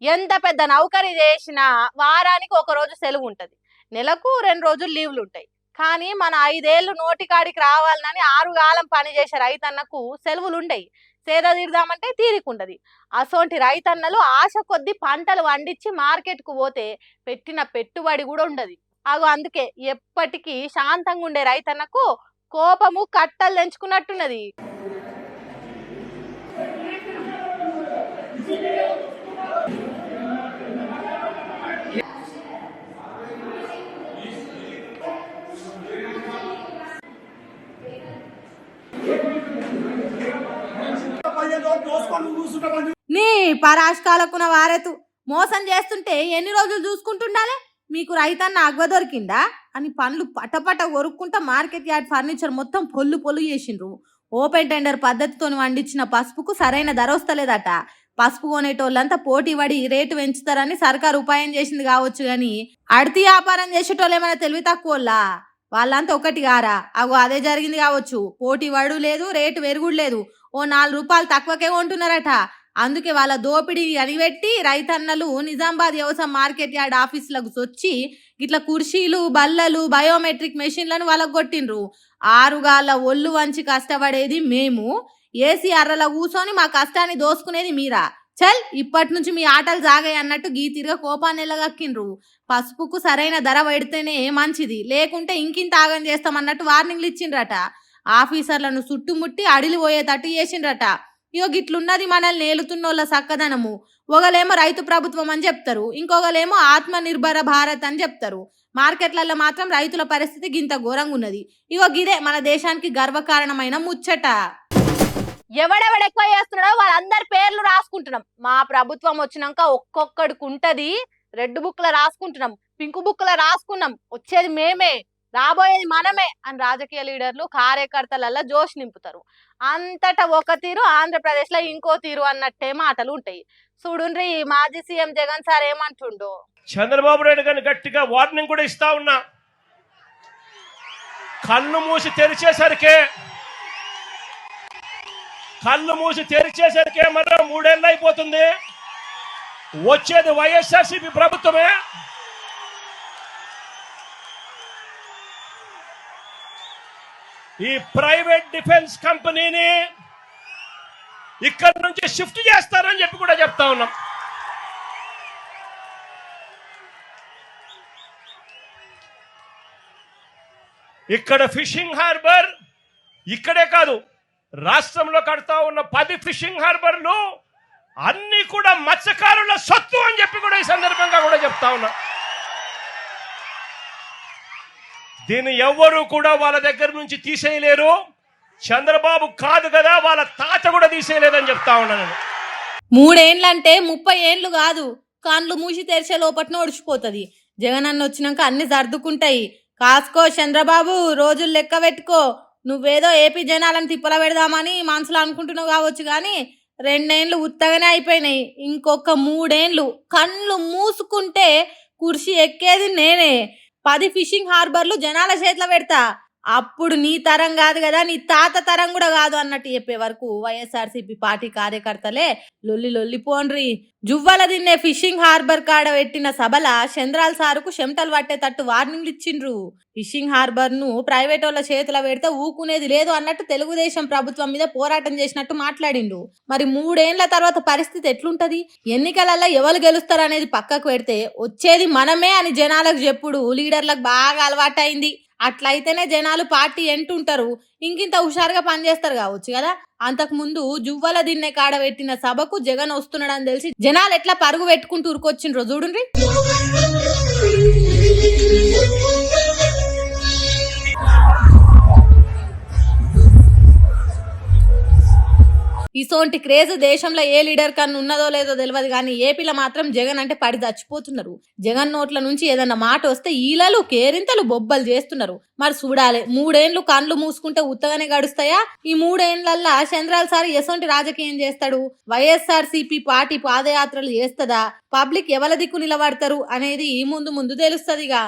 ఎంత పెద్ద నౌకరీ చేసినా వారానికి ఒక రోజు సెలవు ఉంటది. నెలకు 2 రోజులు లీవ్‌లు ఉంటాయి. కానీ మన 5 ఏళ్ళు నోటికాడికి రావాలని ఆరుగాలం పని చేసే రైతన్నకు సెలవులుండయి. సేద తీరుదామంటే తీరికుండది. అసోంటి రైతన్నలు ఆశ కొద్దీ పంటలు పండించి మార్కెట్‌కు పోతే పెట్టిన పెట్టుబడి కూడా ఉండది. అందుకే ఎప్పటికీ శాంతంగా ఉండే రైతన్నకు కోపము కట్టలు తెంచుకున్నట్టున్నది. నీ పరాష్కాలకున్న వారెతు మోసం చేస్తుంటే ఎన్ని రోజులు చూసుకుంటుండాలి? మీకు రైతన్న అగ్వ దొరికిందా అని పండ్లు పటపట కొరుక్కుంటా మార్కెట్ యార్డ్ ఫర్నిచర్ మొత్తం పొల్లు చేసిండ్రు. ఓపెన్ టెండర్ పద్ధతితో వండించిన పసుపుకు సరైన ధర వస్తలేదట. పసుపు కొనేటోళ్ళంతా పోటీ పడి రేటు పెంచుతారని సర్కారు ఉపాయం చేసింది కావచ్చు గాని అడితి వ్యాపారం చేసేటోళ్ళు ఏమైనా తెలివి తక్కువలా? వాళ్ళంతా ఒకటి గారా? అదే జరిగింది కావచ్చు. పోటీ వడు లేదు, రేటు పెరుగుడు లేదు. ఓ 4 రూపాయలు తక్కువకే కొంటున్నారట. అందుకే వాళ్ళ దోపిడీని అనిపెట్టి రైతన్నలు నిజామాబాద్ వ్యవసాయ మార్కెట్ యార్డ్ ఆఫీసులకు వచ్చి ఇట్లా కుర్చీలు, బల్లలు, బయోమెట్రిక్ మెషిన్లను వాళ్ళకు కొట్టిండ్రు. ఆరుగాళ్ళ ఒళ్ళు వంచి కష్టపడేది మేము, ఏసీ అర్రల కూర్చొని మా కష్టాన్ని దోసుకునేది మీరా? చల్, ఇప్పటి నుంచి మీ ఆటలు సాగాయి అన్నట్టు గీతిరిగా కోపాన్ని ఎల్లగక్కిండ్రు. పసుపుకు సరైన ధర పెడితేనే మంచిది, లేకుంటే ఇంకింత ఆగం చేస్తామన్నట్టు వార్నింగ్లు ఇచ్చిండ్రట. ఆఫీసర్లను చుట్టుముట్టి అడిలి పోయేటట్టు చేసిండ్రట. గిట్లున్నది మనల్ని ఏలుతున్నోళ్ళ సక్కదనము. ఒకలేమో రైతు ప్రభుత్వం అని చెప్తారు, ఇంకొకలేమో ఆత్మ నిర్భర భారత్ అని చెప్తారు. మార్కెట్లలో మాత్రం రైతుల పరిస్థితి గింత ఘోరంగా ఉన్నది. గిదే మన దేశానికి గర్వకారణమైన ముచ్చట. ఎవడెవడెక్కువ చేస్తున్నాడో వాళ్ళందరి పేర్లు రాసుకుంటున్నాం. మా ప్రభుత్వం వచ్చినాక ఒక్కొక్కడికి ఉంటది. రెడ్ బుక్ లో రాసుకుంటున్నాం, పింక్ బుక్ లో రాసుకున్నాం. వచ్చేది మేమే, రాబోయేది మనమే అని రాజకీయ లీడర్లు కార్యకర్తలలో జోష్ నింపుతారు. అంతటా ఒక తీరు, ఆంధ్రప్రదేశ్ లో ఇంకో తీరు అన్నట్టే మాటలు ఉంటాయి. చూడుండ్రి మాజీ సీఎం జగన్ సార్ ఏమంటుండో. చంద్రబాబు నాయుడు గారిని గట్టిగా వార్నింగ్ కూడా ఇస్తా ఉన్నా. కళ్ళు మూసి తెరిచేసరికే మరో 3 ఏళ్ళు అయిపోతుంది. వచ్చేది వైఎస్ఆర్సీపీ ప్రభుత్వమే. ఈ ప్రైవేట్ డిఫెన్స్ కంపెనీని ఇక్కడి నుంచి షిఫ్ట్ చేస్తారని చెప్పి కూడా చెప్తా ఉన్నాం. ఇక్కడ ఫిషింగ్ హార్బర్ ఇక్కడే కాదు, రాష్ట్రంలో కడతా ఉన్న 10 ఫిషింగ్ హార్బర్లు అన్ని కూడా మత్స్యకారుల సొత్తు అని చెప్పి కూడా ఈ సందర్భంగా కూడా చెప్తా ఉన్నా. దీన్ని ఎవ్వరూ కూడా వాళ్ళ దగ్గర నుంచి తీసేయలేరు. చంద్రబాబు కాదు కదా, వాళ్ళ తాత కూడా తీసేయలేదని చెప్తా ఉన్నాను. 3 ఏండ్లంటే 30 ఏండ్లు కాదు. కాన్లు మూసి తెరిచే లోపట్న ఒడిచిపోతుంది. జగనన్న వచ్చినాక అన్ని సర్దుకుంటాయి. కాసుకో చంద్రబాబు, రోజులు లెక్క పెట్టుకో. నువ్వేదో ఏపీ జనాలను తిప్పల పెడదామని మనసులో అనుకుంటున్నావు కావచ్చు, కానీ 2 ఏండ్లు ఉత్తగానే అయిపోయినాయి. ఇంకొక 3 ఏండ్లు కళ్ళు మూసుకుంటే కుర్చీ ఎక్కేది నేనే. 10 ఫిషింగ్ హార్బర్లు జనాల చేతిలో పెడతా. అప్పుడు నీ తరం కాదు కదా, నీ తాత తరం కూడా కాదు అన్నట్టు చెప్పే వరకు వైఎస్ఆర్సీపీ పార్టీ కార్యకర్తలే లొల్లి పోండ్రి. జువ్వల దిన్నే ఫిషింగ్ హార్బర్ కాడ పెట్టిన సభల చంద్రాల సారుకు చెమటలు పట్టేటట్టు వార్నింగ్లు ఇచ్చిండ్రు. ఫిషింగ్ హార్బర్ ను ప్రైవేట్ వాళ్ళ చేతిలో పెడితే ఊకునేది లేదు అన్నట్టు తెలుగుదేశం ప్రభుత్వం మీద పోరాటం చేసినట్టు మాట్లాడిండు. మరి 3 ఏండ్ల తర్వాత పరిస్థితి ఎట్లుంటది? ఎన్నికలలో ఎవరు గెలుస్తారు అనేది పక్కకు పెడితే వచ్చేది మనమే అని జనాలకు చెప్పుడు లీడర్లకు బాగా అలవాటైంది. అట్లయితేనే జనాలు పార్టీ ఎంటుంటారు, ఇంకింత హుషారుగా పనిచేస్తారు కావచ్చు కదా. అంతకు ముందు జువ్వల దిన్నె కాడ పెట్టిన సభకు జగన్ వస్తున్నాడని తెలిసి జనాలు ఎట్లా పరుగు పెట్టుకుంటూ ఉరుకొచ్చిండ్రో చూడండి. ఇసోంటి క్రేజ్ దేశంలో ఏ లీడర్ కన్నా ఉన్నదో లేదో తెలియదు, కానీ ఏపీలో మాత్రం జగన్ అంటే పడి చచ్చిపోతున్నారు. జగన్ నోట్ల నుంచి ఏదన్నా మాట వస్తే ఈలలు కేరింతలు బొబ్బలు చేస్తున్నారు. మరి చూడాలి, 3 ఏండ్లు కళ్ళు మూసుకుంటే ఉత్తగానే గడుస్తాయా? ఈ 3 ఏండ్లల్లా చంద్రాల సార్ ఎసొంటి రాజకీయం చేస్తాడు? వైఎస్ఆర్సీపీ పార్టీ పాదయాత్రలు చేస్తుందా? పబ్లిక్ ఎవల దిక్కు నిలబడతారు అనేది ముందు తెలుస్తదిగా.